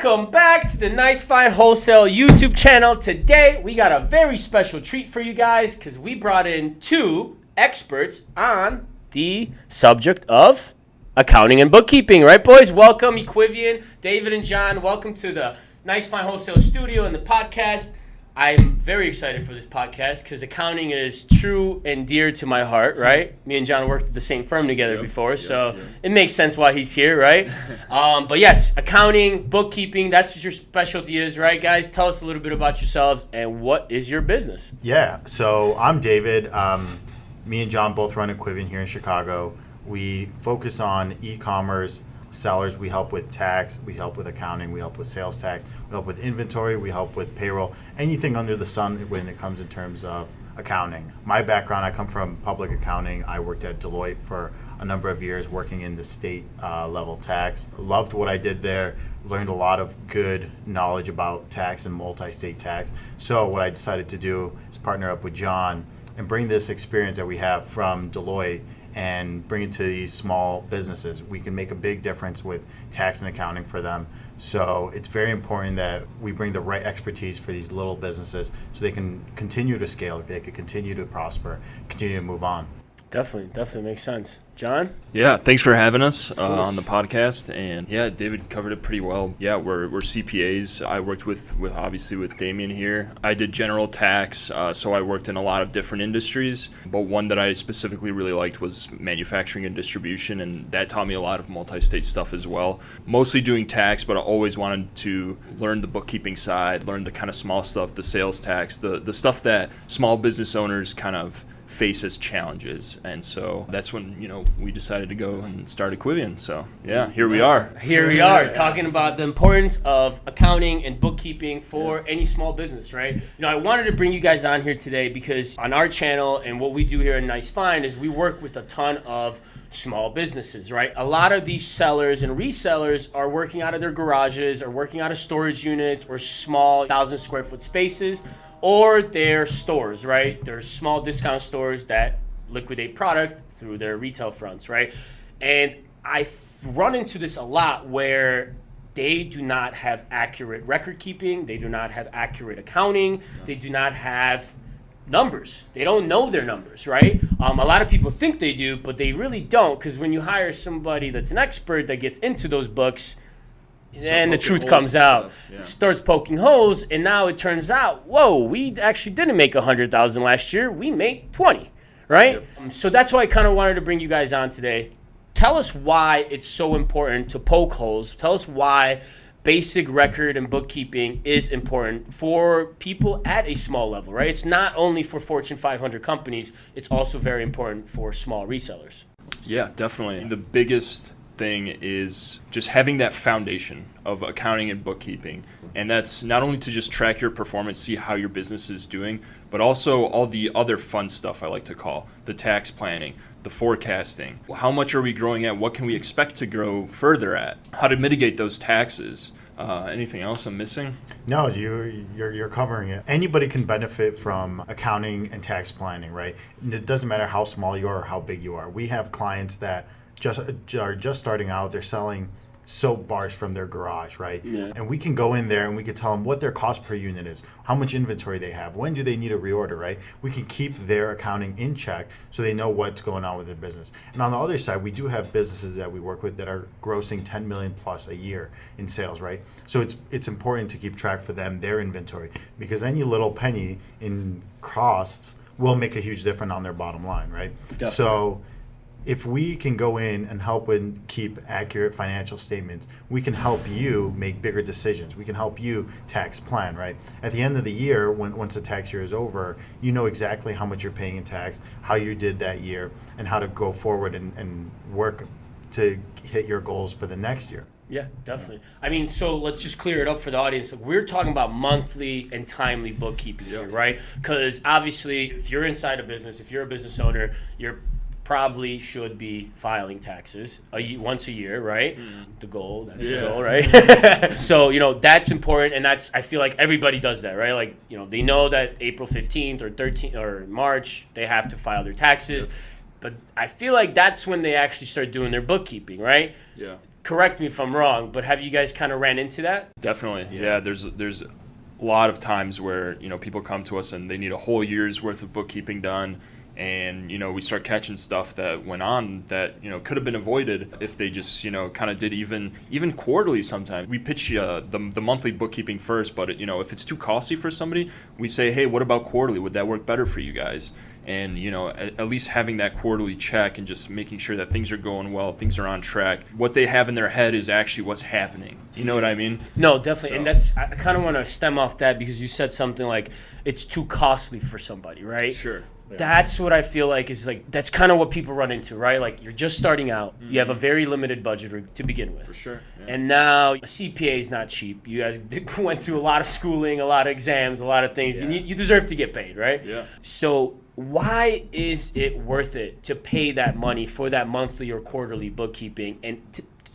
Welcome back to the Nice Fine Wholesale YouTube channel. Today we got a very special treat for you guys because we brought in two experts on the subject of accounting and bookkeeping. Right, boys? Welcome, Equivion, David and John. Welcome to the Nice Fine Wholesale studio and the podcast. I'm very excited for this podcast because accounting is true and dear to my heart, right? Me and John worked at the same firm together before, so it makes sense why he's here, right? But yes, accounting, bookkeeping, that's what your specialty is, right, guys? Tell us a little bit about yourselves and what is your business? Yeah, so I'm David. Me and John both run Equivion here in Chicago. We focus on e-commerce sellers. We help with tax, we help with accounting, we help with sales tax, we help with inventory, we help with payroll, anything under the sun when it comes in terms of accounting. My background, I come from public accounting. I worked at Deloitte for a number of years working in the state level tax. Loved what I did there, learned a lot of good knowledge about tax and multi-state tax. So what I decided to do is partner up with John and bring this experience that we have from Deloitte and bring it to these small businesses. We can make a big difference with tax and accounting for them. So it's very important that we bring the right expertise for these little businesses so they can continue to scale, they can continue to prosper, continue to move on. Definitely makes sense. John? Yeah, thanks for having us on the podcast. And yeah, David covered it pretty well. Yeah, we're CPAs. I worked with Damien here. I did general tax, so I worked in a lot of different industries. But one that I specifically really liked was manufacturing and distribution, and that taught me a lot of multi-state stuff as well. Mostly doing tax, but I always wanted to learn the bookkeeping side, learn the kind of small stuff, the sales tax, the stuff that small business owners kind of face as challenges. And so that's when, we decided to go and start Equivion. So yeah, here we are. Here we are talking about the importance of accounting and bookkeeping for any small business, right? I wanted to bring you guys on here today because on our channel and what we do here in Nice Fine is we work with a ton of small businesses, right? A lot of these sellers and resellers are working out of their garages or working out of storage units or small 1,000 square foot spaces, or their stores, right? They're small discount stores that liquidate product through their retail fronts, right? And I run into this a lot where they do not have accurate record keeping, they do not have accurate accounting, they do not have numbers. They don't know their numbers, right? A lot of people think they do, but they really don't, because when you hire somebody that's an expert that gets into those books, and the truth comes out, starts poking holes, and now it turns out, whoa, we actually didn't make 100,000 last year. We made 20, right? Yep. So that's why I kind of wanted to bring you guys on today. Tell us why it's so important to poke holes. Tell us why basic record and bookkeeping is important for people at a small level, right? It's not only for Fortune 500 companies, it's also very important for small resellers. Yeah, definitely. The biggest thing is just having that foundation of accounting and bookkeeping, and that's not only to just track your performance, see how your business is doing, but also all the other fun stuff I like to call the tax planning, the forecasting. How much are we growing at? What can we expect to grow further at? How to mitigate those taxes? Anything else I'm missing? No, you're covering it. Anybody can benefit from accounting and tax planning, right? And it doesn't matter how small you are or how big you are. We have clients that are just starting out. They're selling soap bars from their garage, right? Yeah. And we can go in there and we can tell them what their cost per unit is, how much inventory they have, when do they need a reorder, right? We can keep their accounting in check so they know what's going on with their business. And on the other side, we do have businesses that we work with that are grossing 10 million plus a year in sales, right? So it's important to keep track for them, their inventory, because any little penny in costs will make a huge difference on their bottom line, right? Definitely. So if we can go in and help and keep accurate financial statements, we can help you make bigger decisions. We can help you tax plan, right? At the end of the year, once the tax year is over, you know exactly how much you're paying in tax, how you did that year, and how to go forward and work to hit your goals for the next year. Yeah, definitely. I mean, so let's just clear it up for the audience. We're talking about monthly and timely bookkeeping here, right? Because obviously, if you're inside a business, if you're a business owner, you're probably should be filing taxes once a year, right? The goal, that's the goal, right? So, that's important, and I feel like everybody does that, right? Like, they know that April 15th or 13th or March, they have to file their taxes. But I feel like that's when they actually start doing their bookkeeping, right? Yeah. correct me if I'm wrong, but have you guys kind of ran into that? Definitely. Yeah, there's a lot of times where, people come to us and they need a whole year's worth of bookkeeping done. And, we start catching stuff that went on that, could have been avoided if they just, kind of did even quarterly sometimes. We pitch the monthly bookkeeping first, but, if it's too costly for somebody, we say, hey, what about quarterly? Would that work better for you guys? And, at least having that quarterly check and just making sure that things are going well, things are on track. What they have in their head is actually what's happening. You know what I mean? No, definitely. So. And I kind of want to stem off that because you said something like it's too costly for somebody, right? Sure. Yeah. That's what I feel like is like, that's kind of what people run into, right? Like you're just starting out. Mm-hmm. You have a very limited budget to begin with. For sure. Yeah. And now a CPA is not cheap. You guys went to a lot of schooling, a lot of exams, a lot of things. Yeah. You deserve to get paid, right? Yeah. So why is it worth it to pay that money for that monthly or quarterly bookkeeping and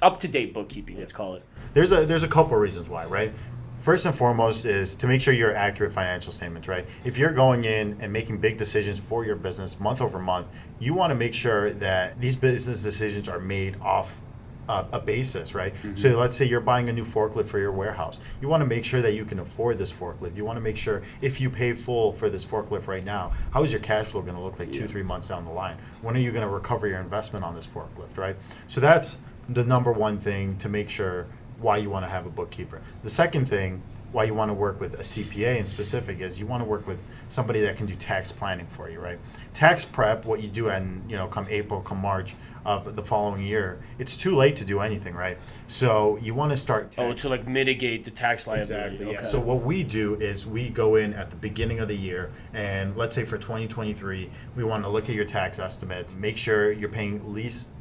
up-to-date bookkeeping, let's call it? There's a couple of reasons why, right? First and foremost is to make sure you're accurate financial statements, right? If you're going in and making big decisions for your business month over month, you want to make sure that these business decisions are made off a basis, right? Mm-hmm. So let's say you're buying a new forklift for your warehouse. You want to make sure that you can afford this forklift. You want to make sure if you pay full for this forklift right now, how is your cash flow going to look like 2-3 months down the line? When are you going to recover your investment on this forklift, right? So that's the number one thing to make sure why you want to have a bookkeeper. The second thing why you want to work with a CPA in specific is you want to work with somebody that can do tax planning for you, right? Tax prep, what you do in, come April, come March of the following year, it's too late to do anything, right? So you want to start to like mitigate the tax liability. Exactly. Okay. Yeah. So what we do is we go in at the beginning of the year, and let's say for 2023, we want to look at your tax estimates, make sure you're paying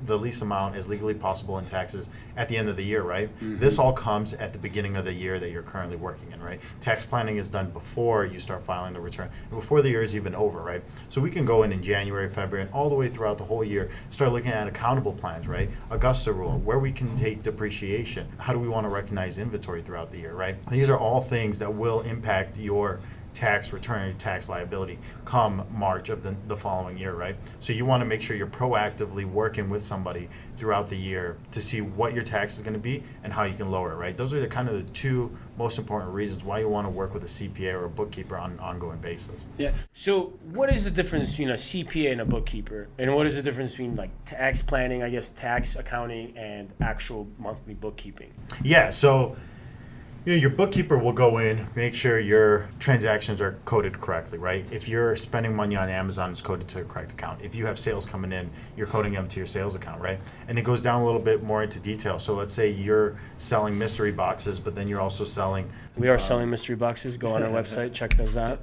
the least amount as legally possible in taxes at the end of the year, right? Mm-hmm. This all comes at the beginning of the year that you're currently working in, right? Tax planning is done before you start filing the return, and before the year is even over, right? So we can go in January, February, and all the way throughout the whole year, start looking at accountable plans, right? Augusta rule, where we can take depreciation. How do we want to recognize inventory throughout the year, right? These are all things that will impact your tax return, your tax liability come March of the following year, right? So you want to make sure you're proactively working with somebody throughout the year to see what your tax is going to be and how you can lower it, right? Those are the kind of the two most important reasons why you want to work with a CPA or a bookkeeper on an ongoing basis. Yeah. So what is the difference between a CPA and a bookkeeper? And what is the difference between like tax planning, I guess tax accounting, and actual monthly bookkeeping? Yeah, so your bookkeeper will go in, make sure your transactions are coded correctly, right? If you're spending money on Amazon, it's coded to the correct account. If you have sales coming in, you're coding them to your sales account, right? And it goes down a little bit more into detail. So let's say you're selling mystery boxes, but then you're also selling... We are selling mystery boxes. Go on our website, check those out.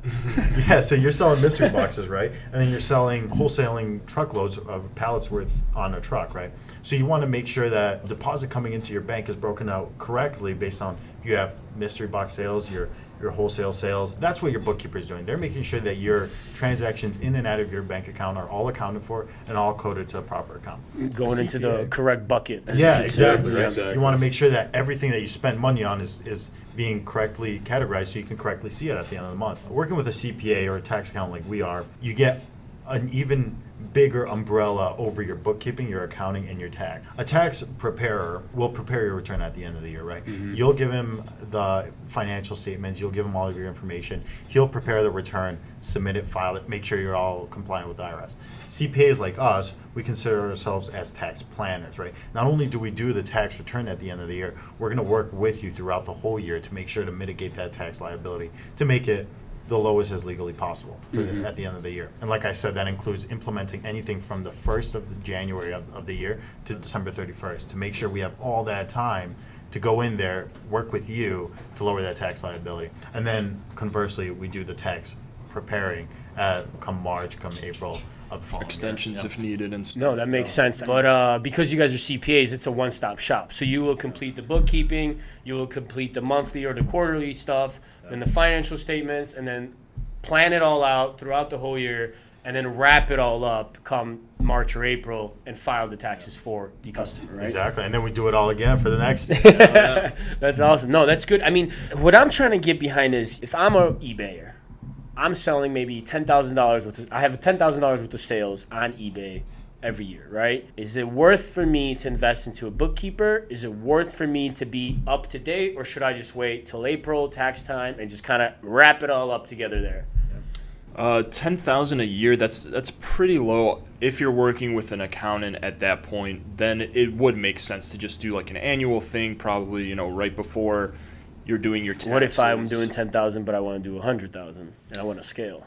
Yeah, so you're selling mystery boxes, right? And then you're wholesaling truckloads of pallets worth on a truck, right? So you want to make sure that deposit coming into your bank is broken out correctly based on you have mystery box sales, your wholesale sales. That's what your bookkeeper is doing. They're making sure that your transactions in and out of your bank account are all accounted for and all coded to a proper account. Going into the correct bucket. Yeah, exactly. Right? Exactly. You want to make sure that everything that you spend money on is being correctly categorized so you can correctly see it at the end of the month. Working with a CPA or a tax accountant like we are, you get an even bigger umbrella over your bookkeeping, your accounting, and your tax. A tax preparer will prepare your return at the end of the year, right? Mm-hmm. You'll give him the financial statements, you'll give him all of your information, he'll prepare the return, submit it, file it, make sure you're all compliant with the IRS. CPAs like us, we consider ourselves as tax planners, right? Not only do we do the tax return at the end of the year, we're going to work with you throughout the whole year to make sure to mitigate that tax liability, to make it the lowest as legally possible at the end of the year. And like I said, that includes implementing anything from the 1st of the January of the year to December 31st to make sure we have all that time to go in there, work with you to lower that tax liability. And then conversely, we do the tax preparing come March, come April of the following extensions year. if needed and stuff. No, that makes sense. But because you guys are CPAs, it's a one-stop shop. So you will complete the bookkeeping, you will complete the monthly or the quarterly stuff, then the financial statements, and then plan it all out throughout the whole year, and then wrap it all up come March or April and file the taxes for the customer, right? Exactly. And then we do it all again for the next year. That's awesome. No, that's good. I mean, what I'm trying to get behind is if I'm a eBayer, I'm selling maybe $10,000 worth of, I have $10,000 worth of sales on eBay every year, right? Is it worth for me to invest into a bookkeeper? Is it worth for me to be up to date, or should I just wait till April tax time and just kind of wrap it all up together there? $10,000 a year, that's pretty low. If you're working with an accountant at that point, then it would make sense to just do like an annual thing, probably, right before you're doing your taxes. What if I'm doing 10,000 but I want to do 100,000 and I want to scale?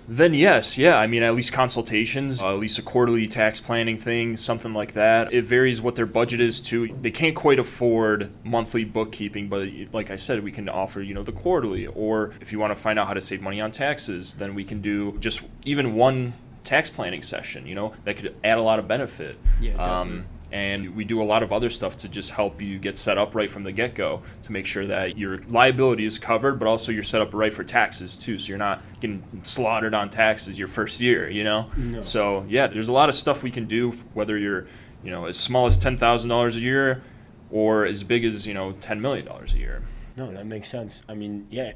Then yes, yeah. I mean, at least consultations, at least a quarterly tax planning thing, something like that. It varies what their budget is too. They can't quite afford monthly bookkeeping, but like I said, we can offer, the quarterly. Or if you want to find out how to save money on taxes, then we can do just even one tax planning session, that could add a lot of benefit. Yeah, definitely. And we do a lot of other stuff to just help you get set up right from the get-go to make sure that your liability is covered, but also you're set up right for taxes too, so you're not getting slaughtered on taxes your first year, No. So yeah, there's a lot of stuff we can do, whether you're, as small as $10,000 a year or as big as, $10 million a year. No, that makes sense. I mean, yeah,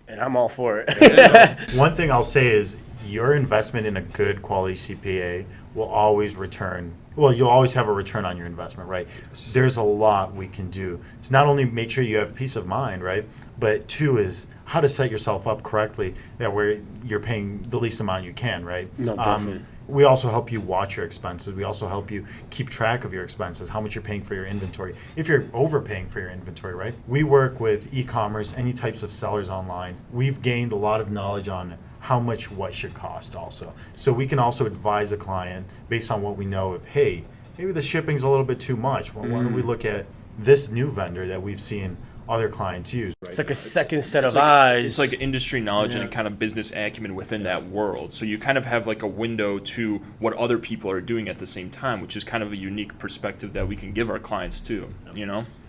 and I'm all for it. One thing I'll say is your investment in a good quality CPA will always return. Well, you'll always have a return on your investment, right? Yes. There's a lot we can do. It's not only make sure you have peace of mind, right? But two is how to set yourself up correctly that where you're paying the least amount you can, right? No, definitely. We also help you watch your expenses. We also help you keep track of your expenses, how much you're paying for your inventory. If you're overpaying for your inventory, right? We work with e-commerce, any types of sellers online. We've gained a lot of knowledge on how much what should cost also. So we can also advise a client based on what we know of, hey, maybe the shipping's a little bit too much. Well, why don't we look at this new vendor that we've seen other clients use? It's like a second set of eyes. It's like industry knowledge and kind of business acumen within that world. So you kind of have like a window to what other people are doing at the same time, which is kind of a unique perspective that we can give our clients too,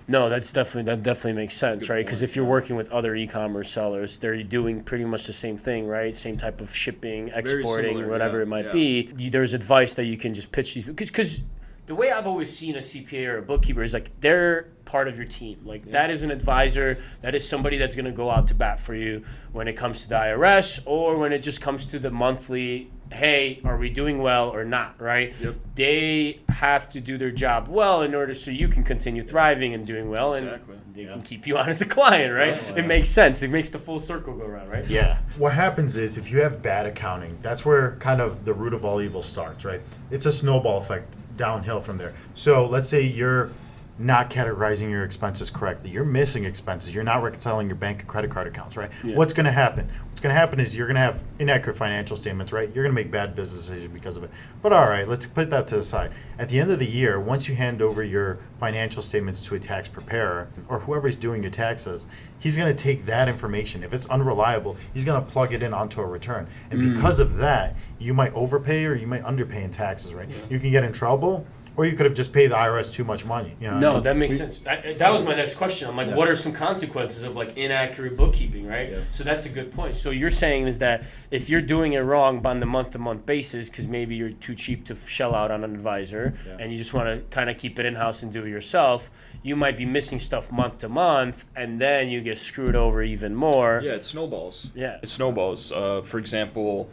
No, that definitely makes sense, right? Because if you're working with other e-commerce sellers, they're doing pretty much the same thing, right? Same type of shipping, exporting, similar, whatever it might be. There's advice that you can just pitch these, because the way I've always seen a CPA or a bookkeeper is like they're part of your team. Like that is an advisor. That is somebody that's going to go out to bat for you when it comes to the IRS or when it just comes to the monthly, hey, are we doing well or not, right? Yep. They have to do their job well in order so you can continue thriving and doing well, Exactly. and they can keep you on as a client, right? It makes sense. It makes the full circle go around, right? Yeah. What happens is if you have bad accounting, that's where kind of the root of all evil starts, right? It's a snowball effect downhill from there. So let's say you're not categorizing your expenses correctly. You're missing expenses. You're not reconciling your bank and credit card accounts, right? Yeah. What's going to happen? What's going to happen is you're going to have inaccurate financial statements, right? You're going to make bad business decisions because of it. But all right, let's put that to the side. At the end of the year, once you hand over your financial statements to a tax preparer or whoever's doing your taxes, he's going to take that information. If it's unreliable, he's going to plug it in onto a return. And because of that, you might overpay or you might underpay in taxes, right? You can get in trouble. Or you could have just paid the IRS too much money. No, that makes sense. That was my next question. I'm like, what are some consequences of like inaccurate bookkeeping, right? Yeah. So that's a good point. So you're saying is that if you're doing it wrong on the month-to-month basis, because maybe you're too cheap to shell out on an advisor, and you just want to kind of keep it in-house and do it yourself, you might be missing stuff month to month, and then you get screwed over even more. Yeah, it snowballs. Yeah. It snowballs. For example,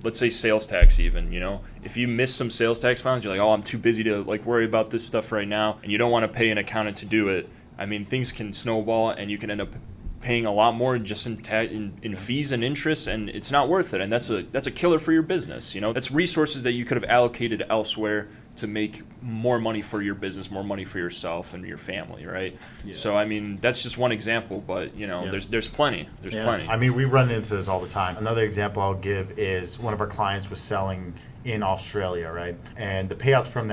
let's say sales tax even, if you miss some sales tax filings, you're like, oh, I'm too busy to like worry about this stuff right now, and you don't want to pay an accountant to do it. I mean, things can snowball and you can end up paying a lot more just in fees and interest, and it's not worth it. And that's a killer for your business. That's resources that you could have allocated elsewhere to make more money for your business, more money for yourself and your family, right? Yeah. So I mean, that's just one example, but there's plenty. There's plenty. I mean, we run into this all the time. Another example I'll give is one of our clients was selling in Australia, right? And the payouts from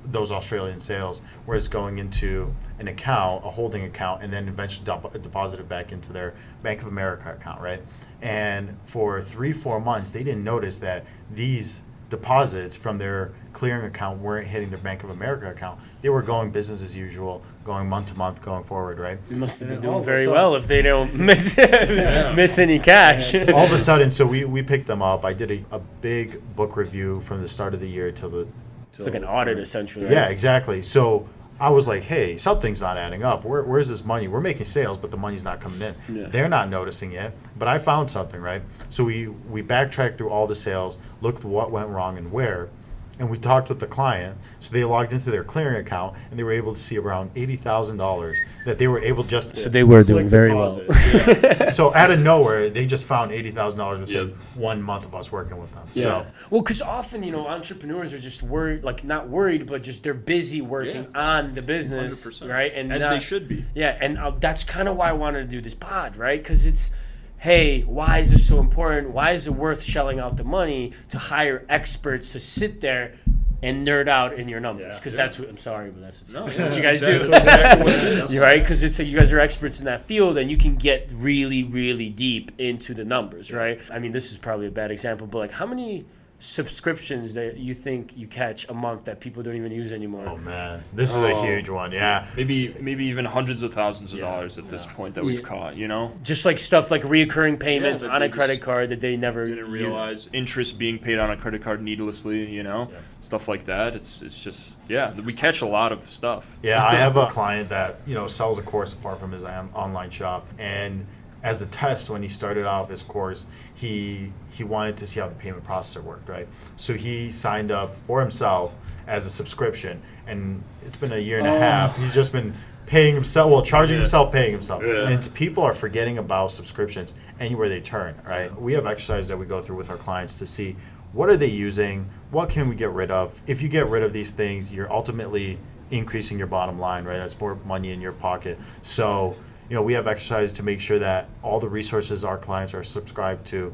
those Australian sales was going into an account, a holding account, and then eventually deposited back into their Bank of America account, right? And for 3-4 months, they didn't notice that these deposits from their clearing account weren't hitting their Bank of America account. They were going business as usual, going month to month, going forward, right? You must have been doing very well if they don't miss any cash. All of a sudden, so we picked them up. I did a big book review from the start of the year till the... It's like an audit, essentially. Yeah, exactly. So I was like, hey, something's not adding up. Where's this money? We're making sales, but the money's not coming in. Yeah. They're not noticing it, but I found something, right? So we backtracked through all the sales, looked what went wrong and where, And we talked with the client, so they logged into their clearing account, and they were able to see around $80,000 that they were able just. So they were doing click very deposit. well. Yeah. So out of nowhere, they just found $80,000 within 1 month of us working with them. Yeah. So Well, because often, entrepreneurs are just worried, like not worried, but just they're busy working on the business, 100%. right? And As they should be. Yeah, and that's kind of why I wanted to do this pod, right? Because it's, hey, why is this so important? Why is it worth shelling out the money to hire experts to sit there and nerd out in your numbers? Because that's what, I'm sorry, but that's what you guys do. Exactly what it is. You're right, because it's you guys are experts in that field, and you can get really, really deep into the numbers, right? I mean, this is probably a bad example, but like, how many subscriptions that you think you catch a month that people don't even use anymore? Oh man, this is a huge one. Yeah, Maybe even hundreds of thousands of dollars at this point that we've caught. Just like stuff like reoccurring payments that on they a credit just card that they never didn't realize, interest being paid on a credit card needlessly, stuff like that. It's just we catch a lot of stuff. yeah. I have a client that sells a course apart from his online shop, and as a test, when he started off his course, he wanted to see how the payment processor worked, right? So he signed up for himself as a subscription, and it's been a year and a half. He's just been paying himself, charging himself, paying himself. Yeah. And people are forgetting about subscriptions anywhere they turn, right? We have exercises that we go through with our clients to see what are they using, what can we get rid of. If you get rid of these things, you're ultimately increasing your bottom line, right? That's more money in your pocket. So we have exercises to make sure that all the resources our clients are subscribed to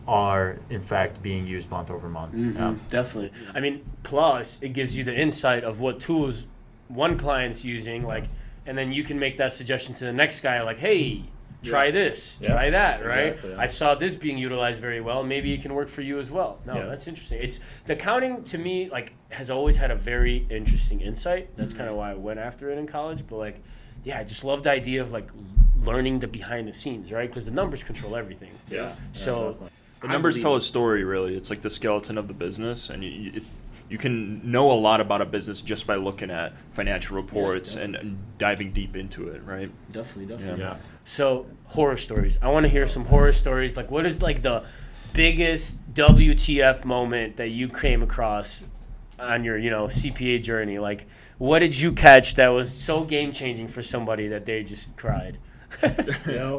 are in fact being used month over month. Mm-hmm. Definitely. I mean, plus it gives you the insight of what tools one client's using, like, and then you can make that suggestion to the next guy, like, hey, try this, try that, right? Exactly, I saw this being utilized very well. Maybe it can work for you as well. No, that's interesting. It's the accounting to me, like, has always had a very interesting insight. That's kind of why I went after it in college. But like, I just love the idea of like learning the behind the scenes, right? Because the numbers control everything. So The numbers tell a story, really. It's like the skeleton of the business, and you can know a lot about a business just by looking at financial reports and diving deep into it, right? Definitely. Yeah. So horror stories. I want to hear some horror stories. Like, what is like the biggest WTF moment that you came across on your CPA journey? Like, what did you catch that was so game changing for somebody that they just cried?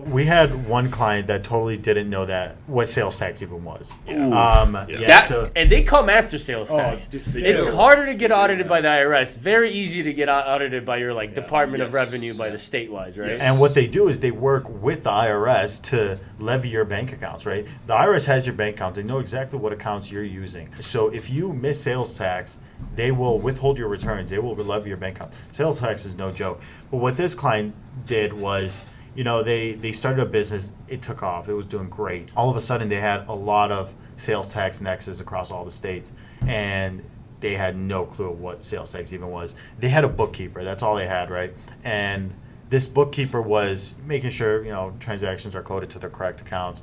We had one client that totally didn't know what sales tax even was. And they come after sales tax. It's do. harder to get audited by the IRS. Very easy to get audited by your Department of Revenue, by the state-wise, right? And what they do is they work with the IRS to levy your bank accounts, right? The IRS has your bank accounts. They know exactly what accounts you're using. So if you miss sales tax, they will withhold your returns. They will levy your bank account. Sales tax is no joke. But what this client did was, they started a business. It took off. It was doing great. All of a sudden, they had a lot of sales tax nexus across all the states, and they had no clue what sales tax even was. They had a bookkeeper. That's all they had, right? And this bookkeeper was making sure transactions are coded to the correct accounts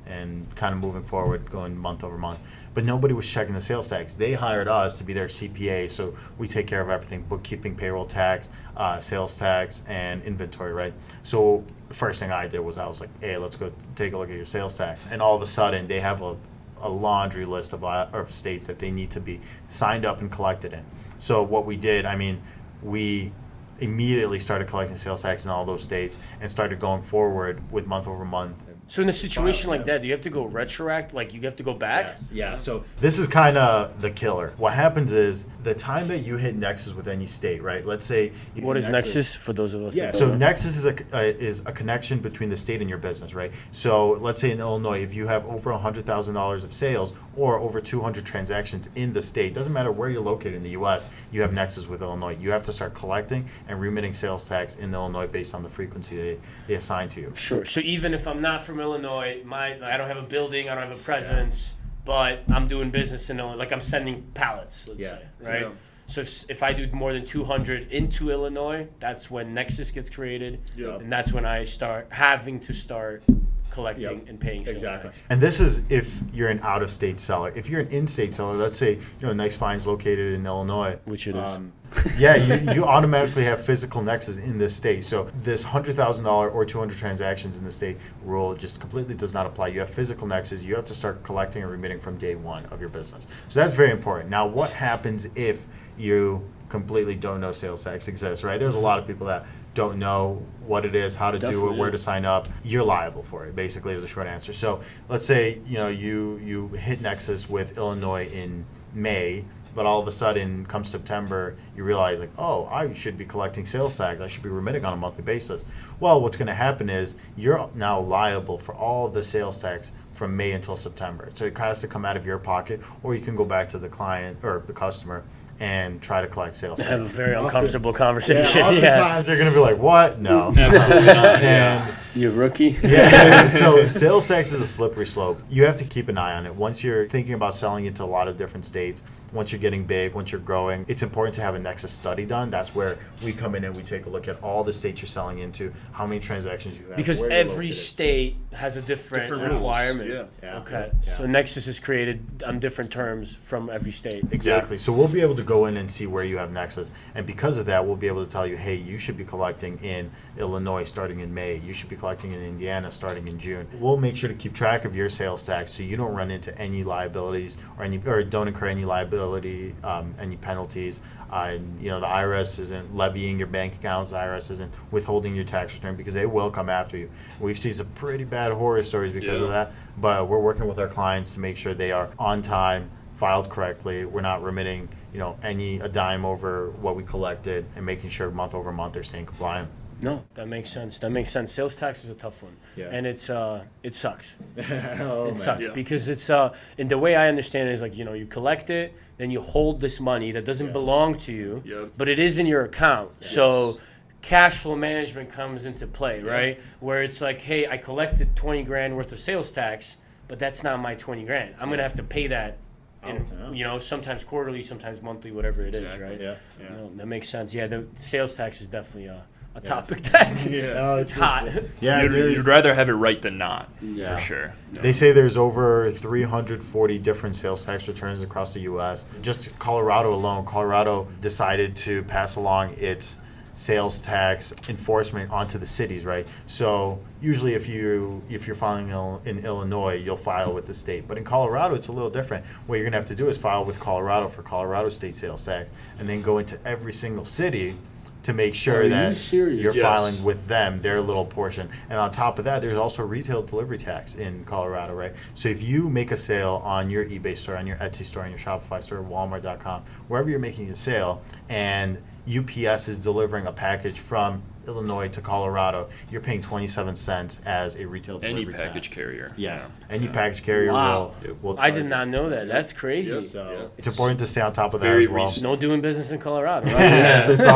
and kind of moving forward, going month over month. But nobody was checking the sales tax. They hired us to be their CPA, so we take care of everything: bookkeeping, payroll tax, sales tax, and inventory, right? So the first thing I did was I was like, hey, let's go take a look at your sales tax. And all of a sudden, they have a laundry list of states that they need to be signed up and collected in. So what we did, we immediately started collecting sales tax in all those states and started going forward with month over month. So in a situation like that, do you have to go retroact? Like, you have to go back? Yes. Yeah. So This is kind of the killer. What happens is the time that you hit Nexus with any state, right? Let's say you What hit is Nexus for those of us that So don't know? Nexus is a connection between the state and your business, right? So let's say in Illinois, if you have over $100,000 of sales or over 200 transactions in the state, doesn't matter where you're located in the U.S., you have Nexus with Illinois. You have to start collecting and remitting sales tax in Illinois based on the frequency they assign to you. Sure. So even if I'm not from Illinois, I don't have a building, I don't have a presence, but I'm doing business in Illinois, like I'm sending pallets, let's say, right? Yeah. So if I do more than 200 into Illinois, that's when Nexus gets created, Yeah. and that's when I start having to start collecting and paying sales tax. And this is if you're an out-of-state seller. If you're an in-state seller, let's say Nice Fine's located in Illinois, Which it is. yeah, you automatically have physical nexus in this state. So this $100,000 or 200 transactions in the state rule just completely does not apply. You have physical nexus. You have to start collecting and remitting from day one of your business. So that's very important. Now, what happens if you completely don't know sales tax exists, right? There's a lot of people that don't know what it is, how to do it, where to sign up. You're liable for it, basically, is a short answer. So let's say you hit nexus with Illinois in May, but all of a sudden, come September, you realize I should be collecting sales tax. I should be remitting on a monthly basis. Well, what's going to happen is you're now liable for all the sales tax from May until September. So it has to come out of your pocket, or you can go back to the client or the customer and try to collect sales tax. Have a very uncomfortable conversation. Oftentimes they're going to be like, what? No. Absolutely not. And You rookie. yeah, so sales tax is a slippery slope. You have to keep an eye on it. Once you're thinking about selling into a lot of different states, once you're getting big, once you're growing, it's important to have a nexus study done. That's where we come in and we take a look at all the states you're selling into, how many transactions you have. Because where you're every located. state has a different Rules. requirement. Yeah. Okay. Yeah. So Nexus is created on different terms from every state. Exactly. So we'll be able to go in and see where you have nexus. And because of that, we'll be able to tell you, hey, you should be collecting in Illinois starting in May. You should be collecting in Indiana starting in June. We'll make sure to keep track of your sales tax so you don't run into any liabilities or don't incur any liability, any penalties. The IRS isn't levying your bank accounts. The IRS isn't withholding your tax return because they will come after you. We've seen some pretty bad horror stories because of that. But we're working with our clients to make sure they are on time, filed correctly. We're not remitting, a dime over what we collected, and making sure month over month they're staying compliant. No, that makes sense. Sales tax is a tough one. Yeah. And it sucks. It Sucks because it's and the way I understand it is you collect it, then you hold this money that doesn't belong to you, but it is in your account. Yes. So cash flow management comes into play, right? Where it's like, hey, I collected 20 grand worth of sales tax, but that's not my 20 grand. I'm going to have to pay that sometimes quarterly, sometimes monthly, whatever it is, right? Yeah. No, that makes sense. Yeah, the sales tax is definitely a topic that it's hot. You'd rather have it right than not, for sure. They say there's over 340 different sales tax returns across the U.S. Just Colorado alone, Colorado decided to pass along its sales tax enforcement onto the cities, right? So usually if you're filing in Illinois, you'll file with the state. But in Colorado, it's a little different. What you're going to have to do is file with Colorado for Colorado state sales tax, and then go into every single city to make sure that you're filing with them their little portion. And on top of that, there's also retail delivery tax in Colorado, right? So if you make a sale on your eBay store, on your Etsy store, on your Shopify store, Walmart.com, wherever you're making a sale, and UPS is delivering a package from Illinois to Colorado, you're paying 27 cents as a retail delivery Any package carrier. Any package carrier will I did not know that. That's crazy. So it's important to stay on top of that as well. No doing business in Colorado. Right? It's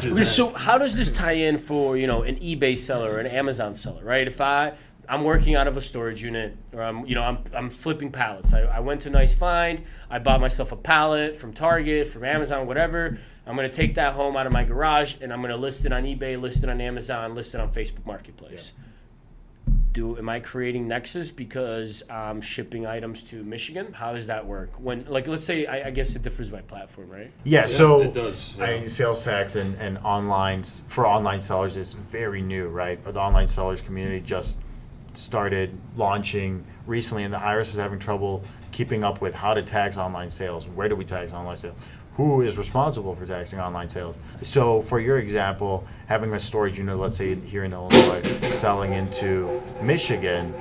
always So how does this tie in for an eBay seller or an Amazon seller, right? If I'm working out of a storage unit, or I'm flipping pallets. I went to Nice Find. I bought myself a pallet from Target, from Amazon, whatever. I'm going to take that home out of my garage, and I'm going to list it on eBay, list it on Amazon, list it on Facebook Marketplace. Am I creating Nexus because I'm shipping items to Michigan? How does that work? When, let's say, I guess it differs by platform, right? Yeah, so it does. Sales tax and online for online sellers is very new, right? The online sellers community just started launching recently, and the IRS is having trouble keeping up with how to tax online sales. Where do we tax online sales? Who is responsible for taxing online sales? So for your example, having a storage unit, let's say here in Illinois, selling into Michigan,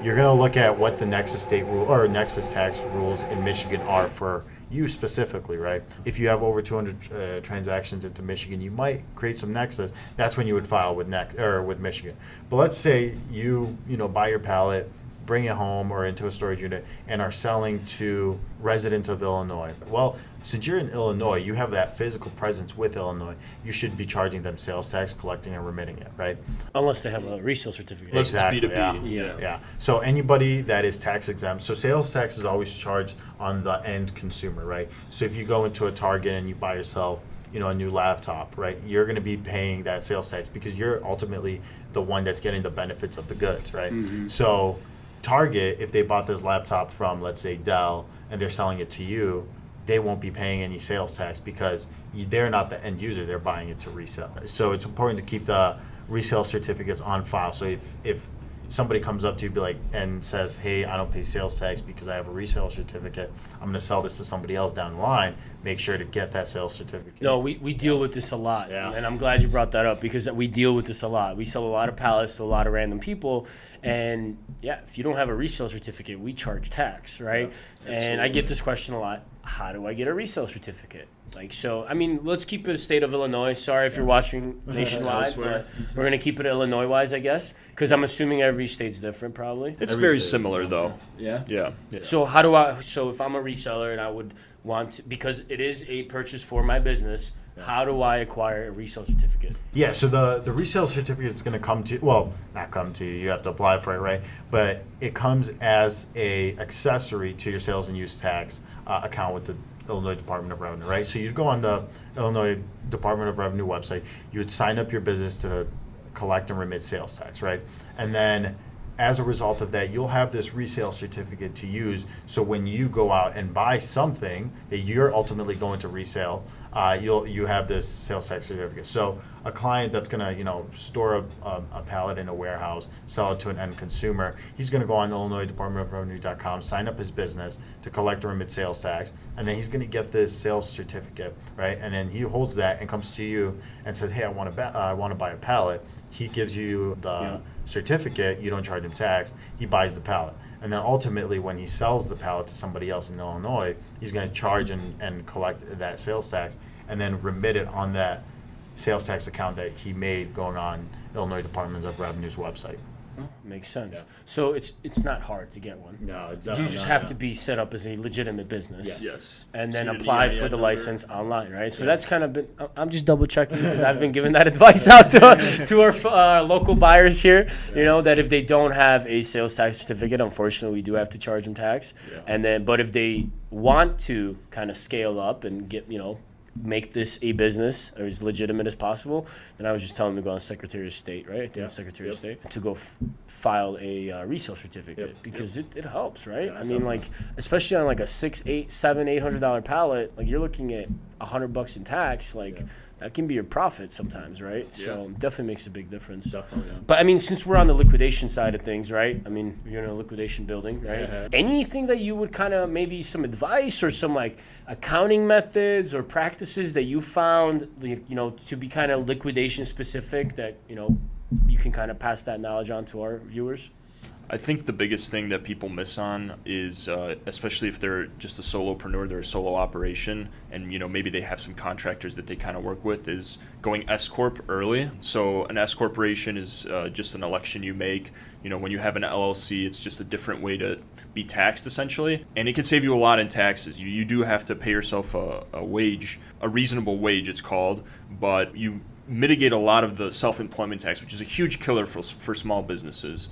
you're going to look at what the Nexus state rule or Nexus tax rules in Michigan are for you specifically, right? If you have over 200 transactions into Michigan, you might create some Nexus. That's when you would file with Michigan. But let's say you buy your pallet, bring it home or into a storage unit, and are selling to residents of Illinois. Well, since you're in Illinois, you have that physical presence with Illinois. You should be charging them sales tax, collecting and remitting it, right? Unless they have a resale certificate. Exactly. It's B2B. Yeah. So anybody that is tax exempt, so sales tax is always charged on the end consumer, right? So if you go into a Target and you buy yourself a new laptop, right? You're going to be paying that sales tax because you're ultimately the one that's getting the benefits of the goods, right? So Target, if they bought this laptop from, let's say, Dell, and they're selling it to you, they won't be paying any sales tax because they're not the end user, they're buying it to resell. So it's important to keep the resale certificates on file. So if somebody comes up to you and says, hey, I don't pay sales tax because I have a resale certificate, I'm going to sell this to somebody else down the line, make sure to get that sales certificate. No, we deal with this a lot. Yeah. And I'm glad you brought that up because we deal with this a lot. We sell a lot of pallets to a lot of random people. And if you don't have a resale certificate, we charge tax, right? Yeah, and I get this question a lot. How do I get a resale certificate? Let's keep it a state of Illinois. Sorry if you're watching nationwide, but we're going to keep it Illinois-wise, I guess, because I'm assuming every state's different probably. It's very similar, though. Yeah? Yeah. So if I'm a reseller and I would want to, because it is a purchase for my business, how do I acquire a resale certificate? Yeah, so the resale certificate is going to not come to you, you have to apply for it, right? But it comes as a accessory to your sales and use tax account with the Illinois Department of Revenue, right? So you'd go on the Illinois Department of Revenue website, you would sign up your business to collect and remit sales tax, right? And then as a result of that, you'll have this resale certificate to use. So when you go out and buy something that you're ultimately going to resell, you have this sales tax certificate. So a client that's going to store a pallet in a warehouse, sell it to an end consumer, he's going to go on Illinois Department of Revenue.com, sign up his business to collect and remit sales tax, and then he's going to get this sales certificate, right? And then he holds that and comes to you and says, hey, I want to buy a pallet. He gives you the certificate, you don't charge him tax, he buys the pallet. And then ultimately when he sells the pallet to somebody else in Illinois, he's going to charge and collect that sales tax and then remit it on that sales tax account that he made going on Illinois Department of Revenue's website. Makes sense. Yeah. So it's not hard to get one. No, You just have to be set up as a legitimate business. Yes. And then So you apply need for the number. license online, right? So that's kind of been, I'm just double checking because I've been giving that advice out to our local buyers here, that if they don't have a sales tax certificate, unfortunately, we do have to charge them tax. Yeah. But if they want to kind of scale up and get, make this a business or as legitimate as possible, then I was just telling them to go on Secretary of State, right? I think it's Secretary of State, to go file a resale certificate because it helps, right? Yeah, I mean, especially on like a $800 pallet, you're looking at $100 in tax, that can be your profit sometimes, right? Yeah. So definitely makes a big difference. Definitely, yeah. But I mean, since we're on the liquidation side of things, right? I mean, you're in a liquidation building, right? Yeah. Anything that you would kind of maybe some advice or some accounting methods or practices that you found, to be kind of liquidation specific that, you can kind of pass that knowledge on to our viewers? I think the biggest thing that people miss on is, especially if they're just a solopreneur, they're a solo operation, and maybe they have some contractors that they kind of work with, is going S corp early. So an S corporation is just an election you make. When you have an LLC, it's just a different way to be taxed essentially, and it can save you a lot in taxes. You do have to pay yourself a wage, a reasonable wage, it's called, but you mitigate a lot of the self-employment tax, which is a huge killer for small businesses.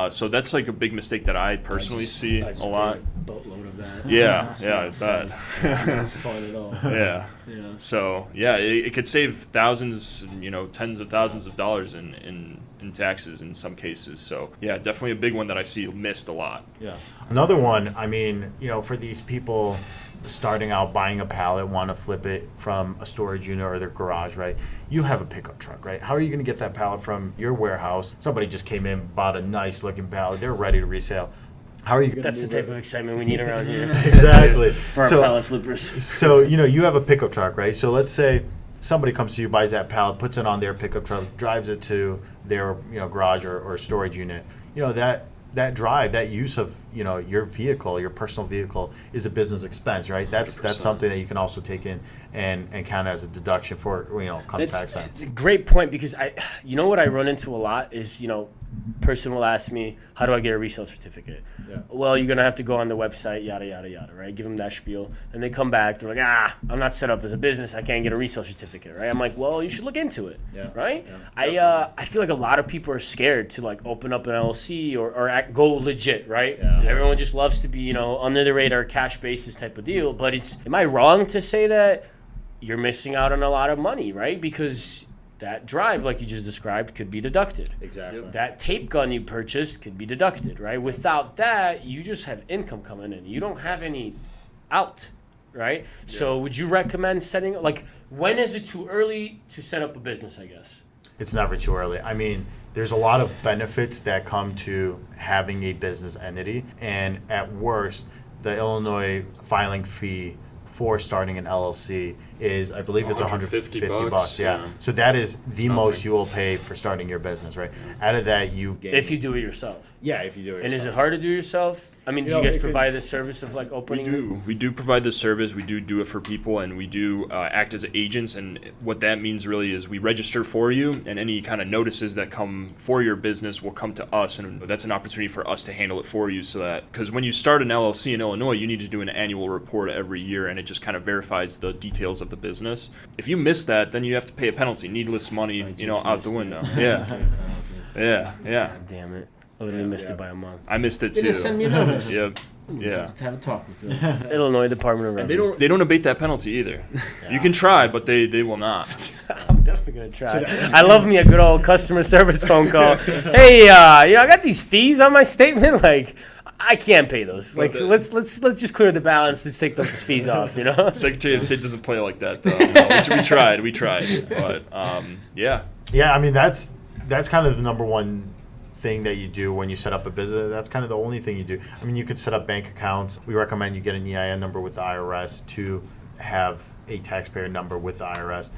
So that's a big mistake that I personally see a lot. Paid a boatload of that. Yeah, I bet. Not fun at all. Yeah. Yeah. So it could save thousands, tens of thousands of dollars in taxes in some cases. So definitely a big one that I see missed a lot. Yeah. Another one, I mean, for these people starting out buying a pallet, want to flip it from a storage unit or their garage, right? You have a pickup truck, right? How are you going to get that pallet from your warehouse? Somebody just came in, bought a nice looking pallet, they're ready to resell. How are you going to That's the type of excitement we need around here. Exactly. For our pallet flippers. So, you have a pickup truck, right? So let's say somebody comes to you, buys that pallet, puts it on their pickup truck, drives it to their garage or storage unit. That drive, that use of your vehicle, your personal vehicle, is a business expense, right? That's 100%. something that you can also take in and count as a deduction for come tax time. It's a great point because what I run into a lot is person will ask me, how do I get a resale certificate? Yeah. Well, you're gonna have to go on the website, yada yada yada, right? Give them that spiel, and they come back, they're like, I'm not set up as a business, I can't get a resale certificate, right? I'm like, well, you should look into it, Yeah. right? Yeah. I feel like a lot of people are scared to open up an LLC or go legit, right? Yeah. Everyone just loves to be under the radar, cash basis type of deal. But am I wrong to say that you're missing out on a lot of money, right? Because that drive, like you just described, could be deducted. Exactly. That tape gun you purchased could be deducted, right? Without that, you just have income coming in. You don't have any out, right? Yeah. So would you recommend setting, like, when is it too early to set up a business, I guess? It's never too early. I mean, there's a lot of benefits that come to having a business entity. And at worst, the Illinois filing fee for starting an LLC is, I believe it's $150. Yeah. So that is the most you will pay for starting your business, right? Out of that, you get... If you do it yourself. Yeah, if you do it yourself. And is it hard to do yourself? I mean, do you guys provide this service of like opening? We do provide this service. We do it for people, and we do act as agents. And what that means really is we register for you, and any kind of notices that come for your business will come to us, and that's an opportunity for us to handle it for you. So that, because when you start an LLC in Illinois, you need to do an annual report every year, and it just kind of verifies the details of the business. If you miss that, then you have to pay a penalty, needless money, out the window. Yeah. Yeah. God damn it. I literally missed it by a month. I missed it too. They didn't send me a notice. Yep. Yeah. Have to have a talk with them. Illinois Department of Revenue. They don't abate that penalty either. Yeah. You can try, but they will not. I'm definitely gonna try. I love me a good old customer service phone call. Hey, I got these fees on my statement. Like, I can't pay those. Like, let's just clear the balance. Let's take those fees off. Secretary of State doesn't play like that, though. No, we tried, but yeah. Yeah, I mean that's kind of the number one thing that you do when you set up a business. That's kind of the only thing you do. I mean, you could set up bank accounts. We recommend you get an EIN number with the IRS to have a taxpayer number with the IRS.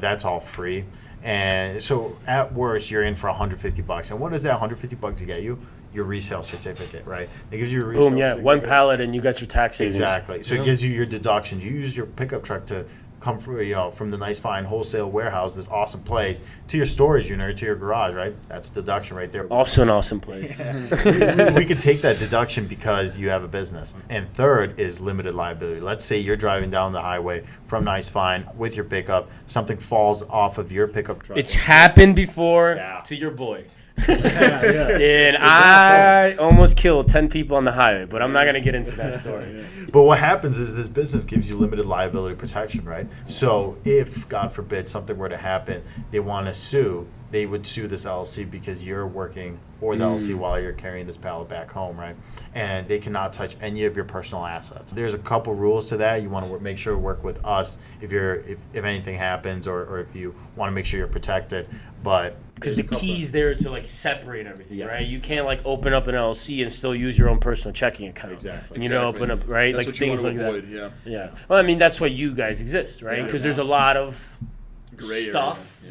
That's all free. And so at worst, you're in for $150. And what does that $150 get you? Your resale certificate, right? It gives you a resale certificate. One pallet and you got your tax savings. Exactly. So it gives you your deductions. You use your pickup truck to come from the nice fine wholesale warehouse, this awesome place, to your storage unit or to your garage, right? That's deduction right there. Also an awesome place. we could take that deduction because you have a business. And third is limited liability. Let's say you're driving down the highway from nice fine with your pickup, something falls off of your pickup truck. It's happened before to your boy. And I almost killed 10 people on the highway, but I'm not going to get into that story. But what happens is this business gives you limited liability protection, right? So if, God forbid, something were to happen, they want to sue, they would sue this LLC because you're working for the LLC while you're carrying this pallet back home, right? And they cannot touch any of your personal assets. There's a couple rules to that. You want to make sure to work with us if anything happens or if you want to make sure you're protected. But because the key's there to like separate everything, right? You can't like open up an LLC and still use your own personal checking account. Exactly. And you don't open up, right? That's like what things you like want to avoid, that. Yeah. Well, I mean, that's why you guys exist, right? Because there's a lot of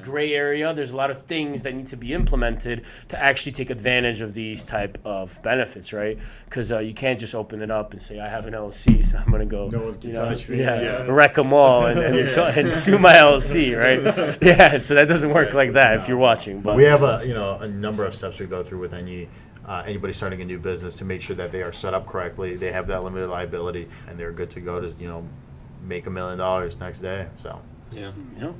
gray area. There's a lot of things that need to be implemented to actually take advantage of these type of benefits, right? Because you can't just open it up and say, I have an LLC, so I'm going to go, no one can touch me. Wreck them all and sue my LLC, right? Yeah, so that doesn't work like that if you're watching. But we have a number of steps we go through with anybody starting a new business to make sure that they are set up correctly, they have that limited liability, and they're good to go to make $1 million next day. So. Yeah,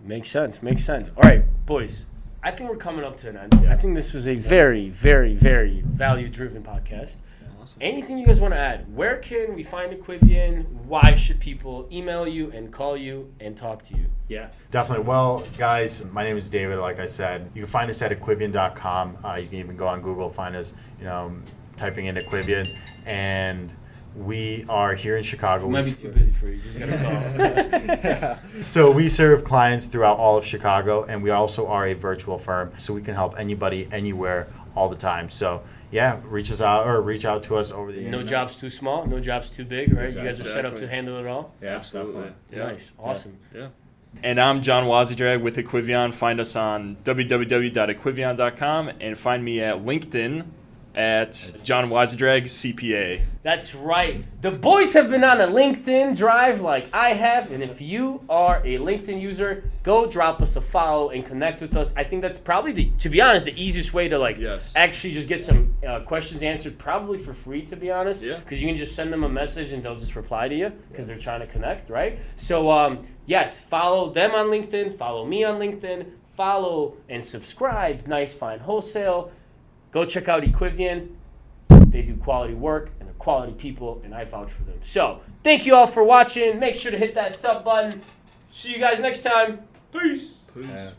makes sense. All right, boys, I think we're coming up to an end. I think this was a very, very, very value-driven podcast. Awesome. Anything you guys want to add? Where can we find Equivion? Why should people email you and call you and talk to you? Yeah, definitely. Well, guys, my name is David. Like I said, you can find us at Equivion.com. You can even go on Google, find us, typing in Equivion. And we are here in Chicago. We might be too busy for you. Just gotta call. So we serve clients throughout all of Chicago, and we also are a virtual firm, so we can help anybody, anywhere, all the time. So yeah, reach out to us over the internet. No job's too small, no job's too big, right? Exactly. You guys are set up to handle it all. Yeah, absolutely. Nice, awesome. Yeah. And I'm John Dawid with Equivion. Find us on www.equivion.com and find me at LinkedIn at John Dawid CPA. That's right. The boys have been on a LinkedIn drive like I have, and if you are a LinkedIn user, go drop us a follow and connect with us. I think that's probably, to be honest, the easiest way to actually just get some questions answered, probably for free, to be honest. Yeah. Because you can just send them a message and they'll just reply to you because they're trying to connect, right? So yes, follow them on LinkedIn, follow me on LinkedIn, follow and subscribe Nice Fine Wholesale. Go check out Equivion. They do quality work and they're quality people, and I vouch for them. So, thank you all for watching. Make sure to hit that sub button. See you guys next time. Peace. Peace.